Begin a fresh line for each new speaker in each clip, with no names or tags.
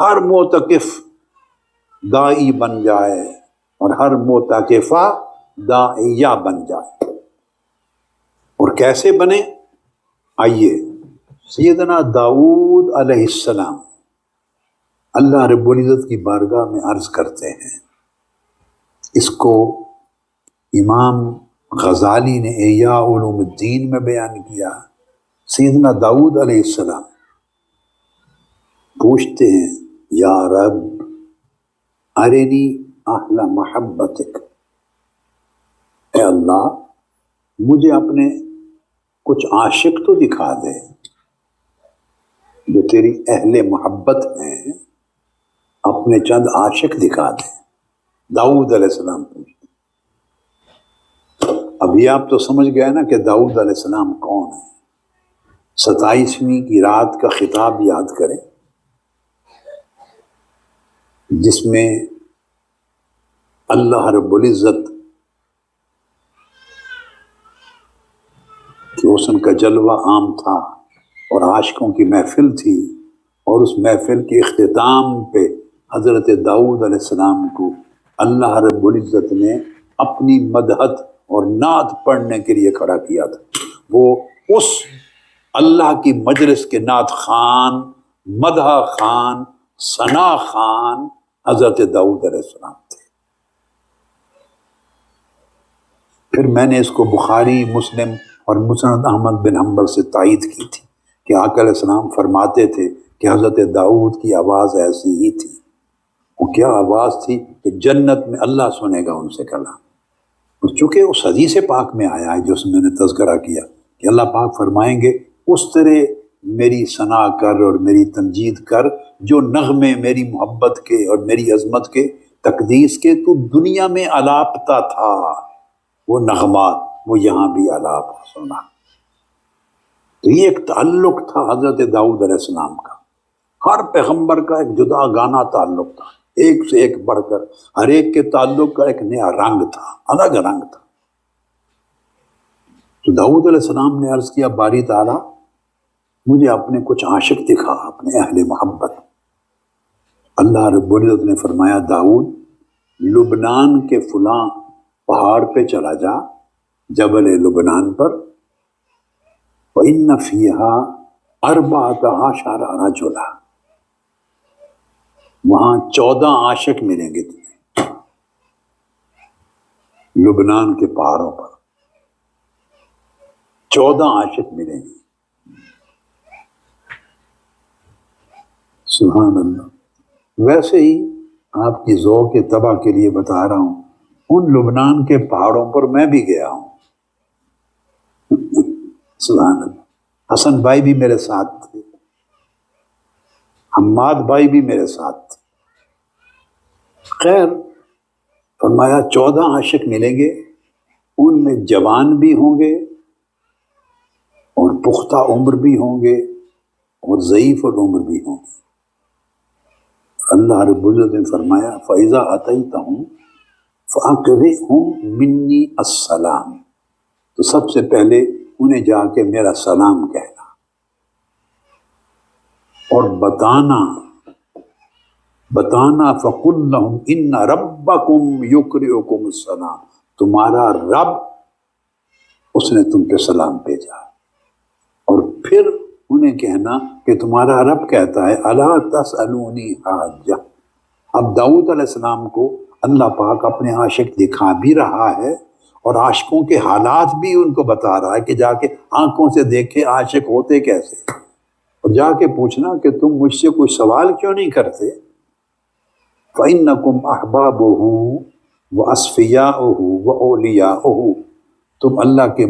ہر معتکف دائی بن جائے اور ہر معتکفہ داعیہ بن جائے۔ اور کیسے بنے؟ آئیے سیدنا داؤد علیہ السلام اللہ رب العزت کی بارگاہ میں عرض کرتے ہیں، اس کو امام غزالی نے احیاء علوم الدین میں بیان کیا۔ سیدنا داؤد علیہ السلام پوچھتے ہیں، یا رب ارنی اہل محبتک، اے اللہ مجھے اپنے کچھ عاشق تو دکھا دے جو تیری اہل محبت ہیں، اپنے چند عاشق دکھا دے۔ داؤد علیہ السلام پوچھتے، ابھی آپ تو سمجھ گئے نا کہ داؤد علیہ السلام کون ہے۔ 27ویں کی رات کا خطاب یاد کریں جس میں اللہ رب العزت کہ حسن کا جلوہ عام تھا اور عاشقوں کی محفل تھی، اور اس محفل کے اختتام پہ حضرت داؤد علیہ السلام کو اللہ رب العزت نے اپنی مدحت اور نعت پڑھنے کے لیے کھڑا کیا تھا۔ وہ اس اللہ کی مجلس کے نعت خان، مدح خان، ثنا خان حضرت داؤد علیہ السلام تھے۔ پھر میں نے اس کو بخاری، مسلم اور مسند احمد بن حنبل سے تائید کی تھی کہ آقا علیہ السلام فرماتے تھے کہ حضرت داؤد کی آواز ایسی ہی تھی۔ وہ کیا آواز تھی کہ جنت میں اللہ سنے گا ان سے کلام۔ اور چونکہ اس حدیث پاک میں آیا ہے جو اس میں نے تذکرہ کیا کہ اللہ پاک فرمائیں گے اس طرح میری ثنا کر اور میری تمجید کر جو نغمے میری محبت کے اور میری عظمت کے، تقدیس کے تو دنیا میں الاپتا تھا، وہ نغمات وہ یہاں بھی الاپ سنا۔ تو یہ ایک تعلق تھا حضرت داؤد علیہ السلام کا، ہر پیغمبر کا ایک جدا گانا تعلق تھا، ایک سے ایک بڑھ کر ہر ایک کے تعلق کا ایک نیا رنگ تھا، الگ رنگ تھا۔ تو داؤد علیہ السلام نے عرض کیا، باری تعالیٰ مجھے اپنے کچھ عاشق دکھا، اپنے اہل محبت۔ اللہ رب العزت نے فرمایا، داؤد لبنان کے فلاں پہاڑ پہ چلا جا، جبل لبنان پر، وَإِنَّ فِيهَا 14 رَجُلًا، وہاں 14 عاشق ملیں گے تمہیں لبنان کے پہاڑوں پر، 14 عاشق ملیں گے۔ سبحان اللہ۔ ویسے ہی آپ کی ذوق طبع کے لیے بتا رہا ہوں، ان لبنان کے پہاڑوں پر میں بھی گیا ہوں۔ سبحان اللہ۔ حسن بھائی بھی میرے ساتھ تھے، حماد بھائی بھی میرے ساتھ تھے۔ خیر، فرمایا 14 عاشق ملیں گے، ان میں جوان بھی ہوں گے اور پختہ عمر بھی ہوں گے اور ضعیف العمر بھی ہوں گے۔ اللہ رب العزت نے فرمایا، فَإِذَا أَتَيْتَهُمْ فَأَقْرِئْهُمْ مِنِّي السَّلَامَ، تو سب سے پہلے انہیں جا کے میرا سلام کہنا اور بتانا فَقُلْ لَهُمْ إِنَّ رَبَّكُمْ يُقْرِئُكُمُ السَّلَامَ، تمہارا رب اس نے تم پہ سلام بھیجا۔ اور پھر انہیں کہنا کہ تمہارا رب کہتا ہے، الا تسألونی حاجہ۔ اب داؤد علیہ السلام کو اللہ پاک اپنے عاشق دکھا بھی رہا ہے اور عاشقوں کے حالات بھی ان کو بتا رہا ہے کہ جا کے آنکھوں سے دیکھے عاشق ہوتے کیسے، اور جا کے پوچھنا کہ تم مجھ سے کوئی سوال کیوں نہیں کرتے۔ فَإِنَّكُمْ أَحْبَابُهُ وَأَصْفِيَاؤُهُ وَأَوْلِيَاؤُهُ، تم اللہ کے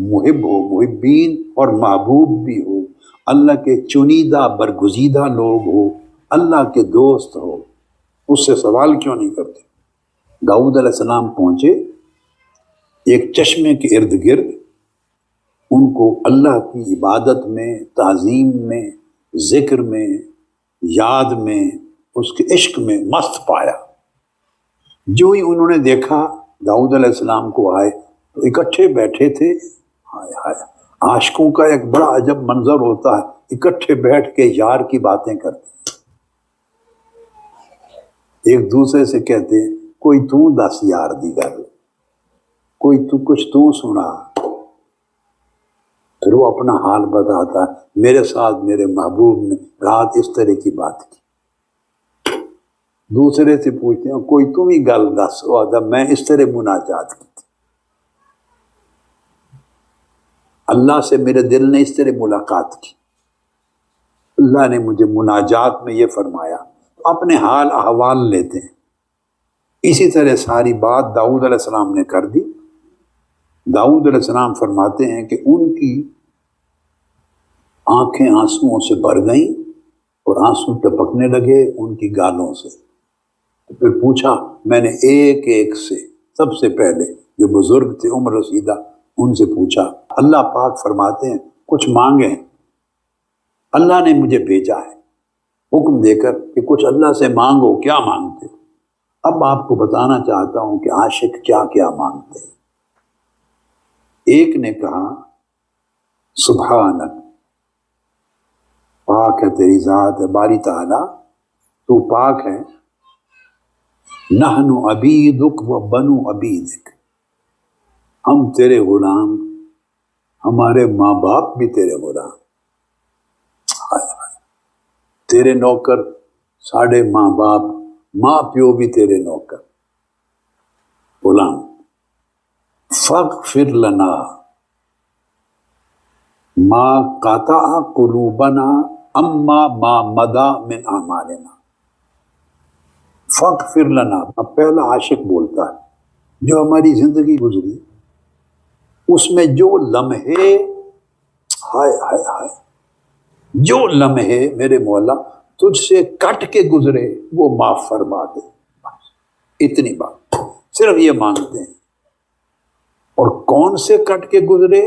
محب ہو، محبین اور محبوب بھی ہو، اللہ کے چنیدہ برگزیدہ لوگ ہو، اللہ کے دوست ہو، اس سے سوال کیوں نہیں کرتے۔ داؤد علیہ السلام پہنچے ایک چشمے کے ارد گرد، ان کو اللہ کی عبادت میں، تعظیم میں، ذکر میں، یاد میں، اس کے عشق میں مست پایا۔ جو ہی انہوں نے دیکھا داؤد علیہ السلام کو آئے تو اکٹھے بیٹھے تھے۔ ہائے ہائے، عاشقوں کا ایک بڑا عجب منظر ہوتا ہے، اکٹھے بیٹھ کے یار کی باتیں کرتے ہیں۔ ایک دوسرے سے کہتے ہیں کوئی تو دس یار دی گل، کوئی تو کچھ تو سنا، پھر وہ اپنا حال بتاتا ہے، میرے ساتھ میرے محبوب نے رات اس طرح کی بات کی۔ دوسرے سے پوچھتے ہیں کوئی تم ہی گل دس، میں اس طرح مناجات کی تھی، اللہ سے میرے دل نے اس طرح ملاقات کی، اللہ نے مجھے مناجات میں یہ فرمایا، اپنے حال احوال لیتے ہیں۔ اسی طرح ساری بات داؤد علیہ السلام نے کر دی۔ داؤد علیہ السلام فرماتے ہیں کہ ان کی آنکھیں آنسوؤں سے بھر گئیں اور آنسو ٹپکنے لگے ان کی گالوں سے۔ تو پھر پوچھا میں نے ایک ایک سے، سب سے پہلے جو بزرگ تھے عمر رسیدہ، ان سے پوچھا۔ اللہ پاک فرماتے ہیں کچھ مانگیں، اللہ نے مجھے بھیجا ہے حکم دے کر کہ کچھ اللہ سے مانگو، کیا مانگتے ہو؟ اب آپ کو بتانا چاہتا ہوں کہ عاشق کیا کیا مانگتے ہیں۔ ایک نے کہا سبحانک، پاک ہے تیری ذات، باری تعالی تو پاک ہے، نحن عبیدک و بنو عبیدک، ہم تیرے غلام، ہمارے ماں باپ بھی تیرے غلام، تیرے نوکر، ساڑھے ماں باپ، ماں پیو بھی تیرے نوکر غلام۔ فاغفر لنا ما قطع قلوبنا اما ما مضى من اعمالنا۔ فاغفر لنا، اب پہلا عاشق بولتا ہے، جو ہماری زندگی گزری اس میں جو لمحے، ہائے ہائے ہائے، جو لمحے میرے مولا تجھ سے کٹ کے گزرے وہ معاف فرما دے، اتنی بات صرف یہ مانگتے ہیں۔ اور کون سے کٹ کے گزرے؟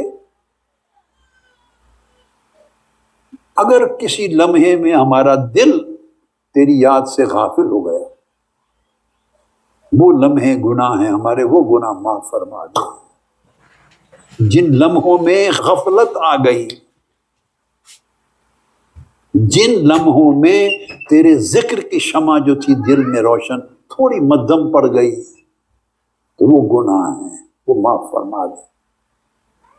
اگر کسی لمحے میں ہمارا دل تیری یاد سے غافل ہو گیا، وہ لمحے گناہ ہیں ہمارے، وہ گناہ معاف فرما دے۔ جن لمحوں میں غفلت آ گئی، جن لمحوں میں تیرے ذکر کی شمع جو تھی دل میں روشن تھوڑی مدھم پڑ گئی، تو وہ گناہ ہیں، وہ معاف فرما دے۔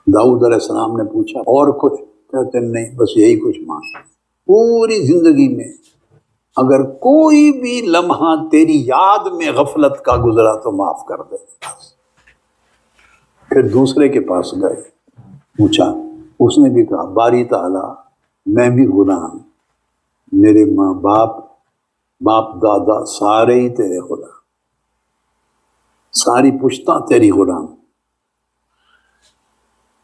داؤد علیہ السلام نے پوچھا اور کچھ؟ کہتے نہیں، بس یہی کچھ مانگ۔ پوری زندگی میں اگر کوئی بھی لمحہ تیری یاد میں غفلت کا گزرا تو معاف کر دے۔ پھر دوسرے کے پاس گئے، پوچھا، اس نے بھی کہا باری تعالی میں بھی غلام، میرے ماں باپ، باپ دادا سارے ہی تیرے غلام، ساری پشتہ تیری غلام۔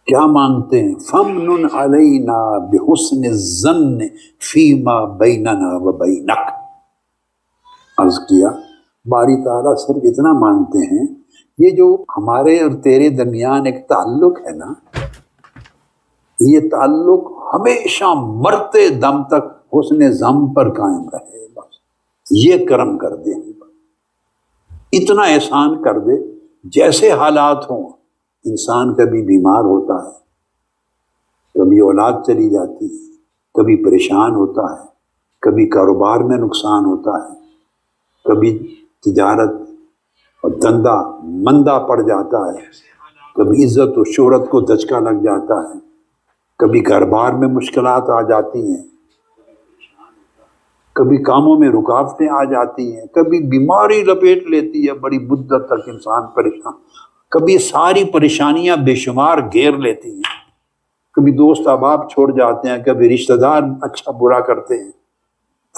کیا مانگتے ہیں؟ فَمْنُنْ عَلَيْنَا بِحُسْنِ الظَّنِّ فِيمَا بَيْنَنَا وَبَيْنَكَ۔ عرض کیا باری تعالیٰ صرف اتنا مانگتے ہیں، یہ جو ہمارے اور تیرے درمیان ایک تعلق ہے نا، یہ تعلق ہمیشہ مرتے دم تک حسن ظن پر قائم رہے، بس یہ کرم کر دے، اتنا احسان کر دے۔ جیسے حالات ہوں، انسان کبھی بیمار ہوتا ہے، کبھی اولاد چلی جاتی ہے، کبھی پریشان ہوتا ہے، کبھی کاروبار میں نقصان ہوتا ہے، کبھی تجارت اور دھندا مندہ پڑ جاتا ہے، کبھی عزت و شہرت کو دھچکا لگ جاتا ہے، کبھی گھر بار میں مشکلات آ جاتی ہیں، کبھی کاموں میں رکاوٹیں آ جاتی ہیں، کبھی بیماری لپیٹ لیتی ہے، بڑی مدت تک انسان پریشان، کبھی ساری پریشانیاں بے شمار گھیر لیتی ہیں، کبھی دوست احباب چھوڑ جاتے ہیں، کبھی رشتہ دار اچھا برا کرتے ہیں۔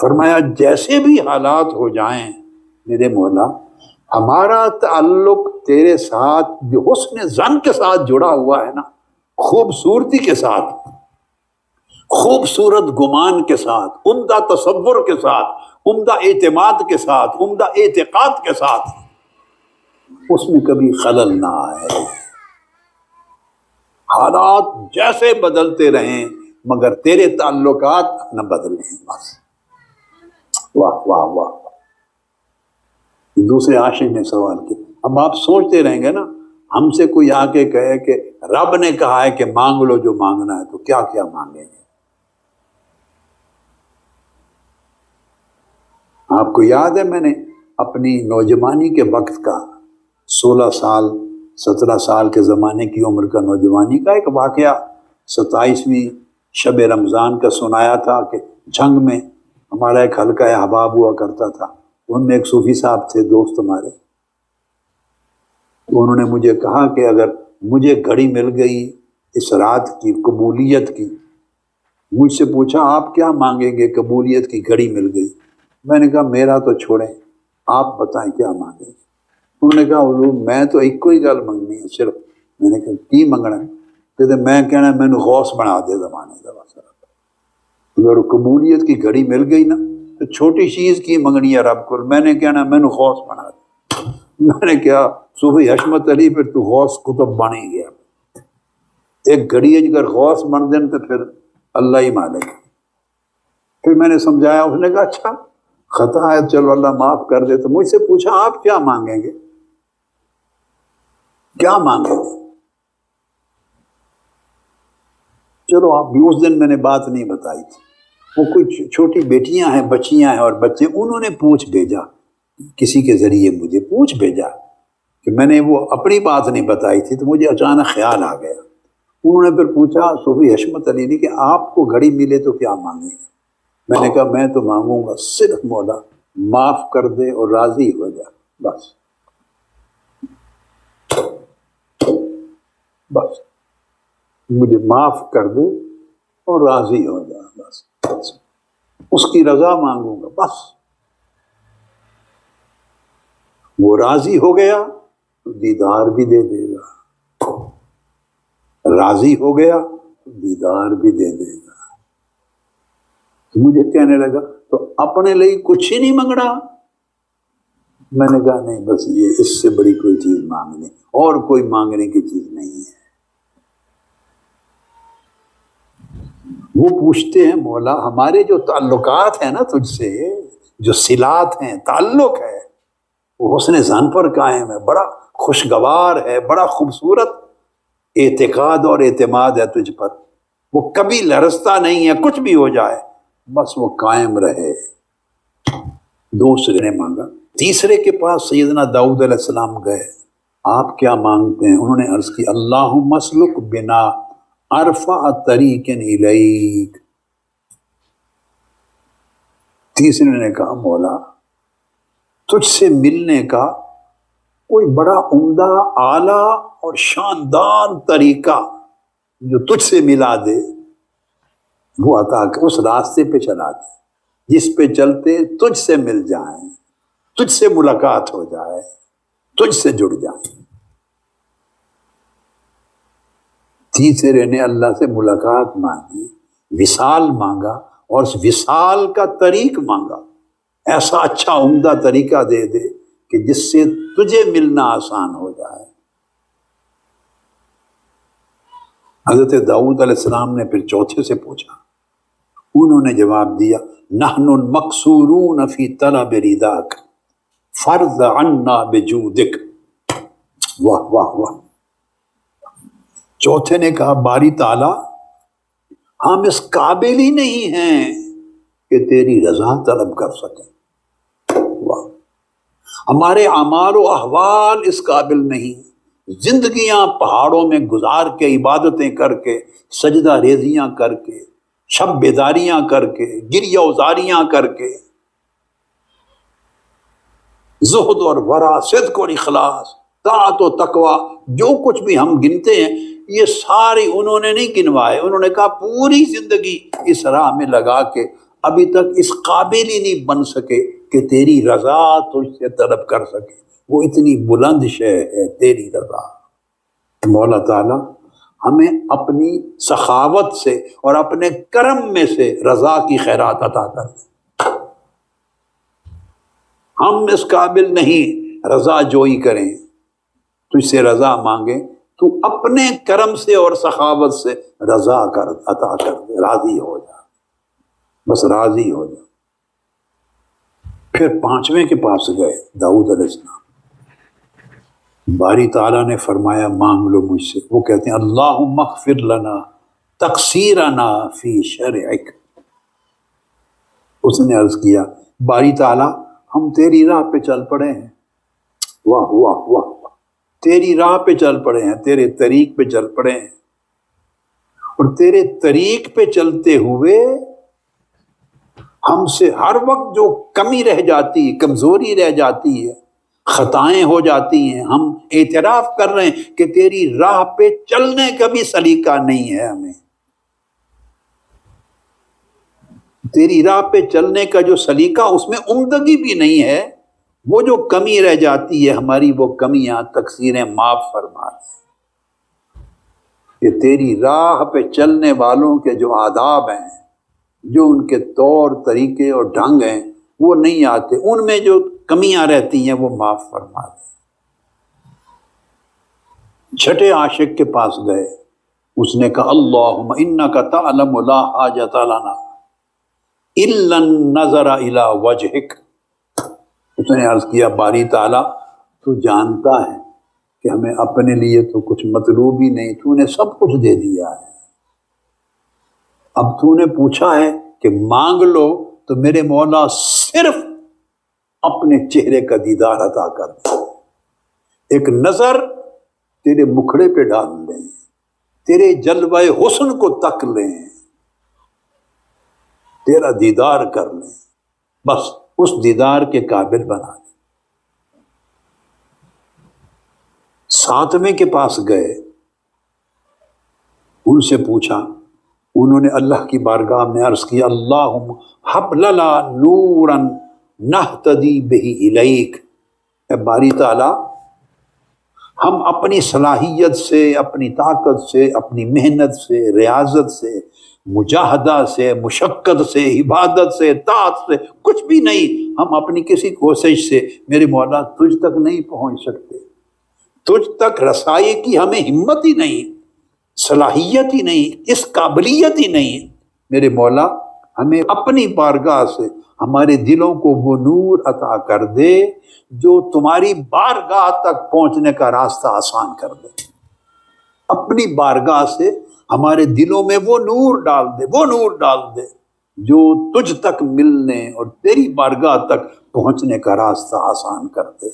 فرمایا جیسے بھی حالات ہو جائیں میرے مولا، ہمارا تعلق تیرے ساتھ جو حسن ظن کے ساتھ جڑا ہوا ہے نا، خوبصورتی کے ساتھ، خوبصورت گمان کے ساتھ، عمدہ تصور کے ساتھ، عمدہ اعتماد کے ساتھ، عمدہ اعتقاد کے ساتھ، اس میں کبھی خلل نہ آئے۔ حالات جیسے بدلتے رہیں مگر تیرے تعلقات نہ بدلیں، بس۔ واہ واہ واہ۔ دوسرے عاشق نے سوال کیا، اب آپ سوچتے رہیں گے نا، ہم سے کوئی آ کے کہے کہ رب نے کہا ہے کہ مانگ لو جو مانگنا ہے، تو کیا کیا مانگیں گے؟ آپ کو یاد ہے میں نے اپنی نوجوانی کے وقت کا 16 سال 17 سال کے زمانے کی عمر کا نوجوانی کا ایک واقعہ 27ویں شب رمضان کا سنایا تھا کہ جھنگ میں ہمارا ایک حلقہ احباب ہوا کرتا تھا، ان میں ایک صوفی صاحب تھے دوست ہمارے، تو انہوں نے مجھے کہا کہ اگر مجھے گھڑی مل گئی اس رات کی قبولیت کی، مجھ سے پوچھا آپ کیا مانگیں گے؟ قبولیت کی گھڑی مل گئی۔ میں نے کہا میرا تو چھوڑیں، آپ بتائیں کیا مانگیں گے؟ انہوں نے کہا حضور میں تو ایک کوئی گل منگنی ہے صرف۔ میں نے کہا کی منگنا ہے؟ کہتے میں کہنا ہے مینو غوث بنا دے زمانے کا، بس اگر قبولیت کی گھڑی مل گئی نا تو چھوٹی چیز کی منگنی ہے رب کو، میں نے کہنا مینو غوث بنا دے۔ میں نے کہا صوفی حشمت علی پھر تو غوث کتب بن ہی گیا، ایک گھڑی ہے اگر غوث بن دیں تو پھر اللہ ہی مالک۔ پھر میں نے سمجھایا، اس نے کہا اچھا خطا ہے چلو اللہ معاف کر دے۔ تو مجھ سے پوچھا آپ کیا مانگیں گے؟ کیا مانگیں گے؟ چلو آپ بھی، اس دن میں نے بات نہیں بتائی تھی، وہ کوئی چھوٹی بیٹیاں ہیں بچیاں ہیں اور بچے، انہوں نے پوچھ بھیجا کسی کے ذریعے، مجھے پوچھ بھیجا کہ میں نے وہ اپنی بات نہیں بتائی تھی تو مجھے اچانک خیال آ گیا۔ انہوں نے پھر پوچھا صوفی حشمت علی نے کہ آپ کو گھڑی ملے تو کیا مانگیں گے؟ میں نے کہا میں تو مانگوں گا صرف مولا معاف کر دے اور راضی ہو جا، بس بس مجھے معاف کر دے اور راضی ہو جا، بس اس کی رضا مانگوں گا بس۔ وہ راضی ہو گیا تو دیدار بھی دے دے گا، راضی ہو گیا تو دیدار بھی دے دے گا۔ تو مجھے کہنے لگا تو اپنے لیے کچھ ہی نہیں منگنا؟ میں نے کہا نہیں، بس یہ اس سے بڑی کوئی چیز مانگنی اور کوئی مانگنے کی چیز نہیں ہے۔ وہ پوچھتے ہیں مولا ہمارے جو تعلقات ہیں نا تجھ سے، جو صلات ہیں، تعلق ہے، وہ حسن ظن پر قائم ہے، بڑا خوشگوار ہے، بڑا خوبصورت اعتقاد اور اعتماد ہے تجھ پر، وہ کبھی لرزتا نہیں ہے، کچھ بھی ہو جائے بس وہ قائم رہے۔ دوسرے نے مانگا، تیسرے کے پاس سیدنا داؤد علیہ السلام گئے، آپ کیا مانگتے ہیں؟ انہوں نے عرض کی اللہم اسلک بنا ارفع طریق الیک۔ تیسرے نے کہا مولا تجھ سے ملنے کا کوئی بڑا عمدہ اعلیٰ اور شاندار طریقہ جو تجھ سے ملا دے وہ عطا کر، اس راستے پہ چلا دے جس پہ چلتے تجھ سے مل جائیں، تجھ سے ملاقات ہو جائے، تجھ سے جڑ جائیں۔ تیسرے نے اللہ سے ملاقات مانگی، وصال مانگا، اور اس وصال کا طریق مانگا، ایسا اچھا عمدہ طریقہ دے دے کہ جس سے تجھے ملنا آسان ہو جائے۔ حضرت داؤد علیہ السلام نے پھر چوتھے سے پوچھا، انہوں نے جواب دیا نحن المقصورون فی طلب رداک فرض عنا بجودک۔ واہ واہ واہ۔ چوتھے نے کہا باری تعالیٰ ہم اس قابل ہی نہیں ہیں کہ تیری رضا طلب کر سکیں، واہ، ہمارے اعمال و احوال اس قابل نہیں، زندگیاں پہاڑوں میں گزار کے، عبادتیں کر کے، سجدہ ریزیاں کر کے، شب بیداریاں کر کے، گریہ وزاریاں کر کے، زہد اور ورع، صدق اور اخلاص، طاعت و تقوی، جو کچھ بھی ہم گنتے ہیں یہ ساری انہوں نے نہیں گنوائے۔ انہوں نے کہا پوری زندگی اس راہ میں لگا کے ابھی تک اس قابل ہی نہیں بن سکے کہ تیری رضا تجھ سے طلب کر سکے، وہ اتنی بلند شے ہے تیری رضا۔ مولا تعالیٰ ہمیں اپنی سخاوت سے اور اپنے کرم میں سے رضا کی خیرات عطا کر دے۔ ہم اس قابل نہیں رضا جوئی کریں، تجھ سے رضا مانگیں، تو اپنے کرم سے اور سخاوت سے رضا کر عطا کر دے، راضی ہو جا، بس راضی ہو جا۔ پھر پانچویں کے پاس گئے داؤد علیہ السلام، باری تعالیٰ نے فرمایا مانگ لو مجھ سے۔ وہ کہتے ہیں اللہم اغفر لنا تقصیرنا فی شرعک۔ اس نے عرض کیا باری تعالیٰ ہم تیری راہ پہ چل پڑے ہیں، واہ واہ واہ واہ، تیری راہ پہ چل پڑے ہیں، تیرے طریق پہ چل پڑے ہیں، اور تیرے طریق پہ چلتے ہوئے ہم سے ہر وقت جو کمی رہ جاتی ہے، کمزوری رہ جاتی ہے، خطائیں ہو جاتی ہیں، ہم اعتراف کر رہے ہیں کہ تیری راہ پہ چلنے کا بھی سلیقہ نہیں ہے ہمیں، تیری راہ پہ چلنے کا جو سلیقہ اس میں عمدگی بھی نہیں ہے، وہ جو کمی رہ جاتی ہے ہماری، وہ کمیاں تقصیریں معاف فرما دے، کہ تیری راہ پہ چلنے والوں کے جو آداب ہیں، جو ان کے طور طریقے اور ڈھنگ ہیں، وہ نہیں آتے، ان میں جو کمیاں رہتی ہیں وہ معاف فرما دے۔ چھٹے عاشق کے پاس گئے، اس نے کہا اللہم انک تعلم لا حاجت لنا الا النظر الی وجہک، اس نے عرض کیا باری تعالیٰ تو جانتا ہے کہ ہمیں اپنے لیے تو کچھ مطلوب ہی نہیں، تو نے سب کچھ دے دیا ہے، اب تو نے پوچھا ہے کہ مانگ لو، تو میرے مولا صرف اپنے چہرے کا دیدار عطا کر دے، ایک نظر تیرے مکھڑے پہ ڈال لیں، تیرے جلوہ حسن کو تک لیں، تیرا دیدار کر لیں، بس اس دیدار کے قابل بنا دیں۔ ساتویں کے پاس گئے، ان سے پوچھا، انہوں نے اللہ کی بارگاہ میں عرض کیا اللہم حب لنا نورا نہتدی بہ الیک، اے باری تعالیٰ ہم اپنی صلاحیت سے، اپنی طاقت سے، اپنی محنت سے، ریاضت سے، مجاہدہ سے، مشقت سے، عبادت سے، طاعت سے کچھ بھی نہیں، ہم اپنی کسی کوشش سے میرے مولا تجھ تک نہیں پہنچ سکتے، تجھ تک رسائی کی ہمیں ہمت ہی نہیں، صلاحیت ہی نہیں، اس قابلیت ہی نہیں، میرے مولا ہمیں اپنی بارگاہ سے ہمارے دلوں کو وہ نور عطا کر دے جو تمہاری بارگاہ تک پہنچنے کا راستہ آسان کر دے، اپنی بارگاہ سے ہمارے دلوں میں وہ نور ڈال دے، وہ نور ڈال دے جو تجھ تک ملنے اور تیری بارگاہ تک پہنچنے کا راستہ آسان کر دے۔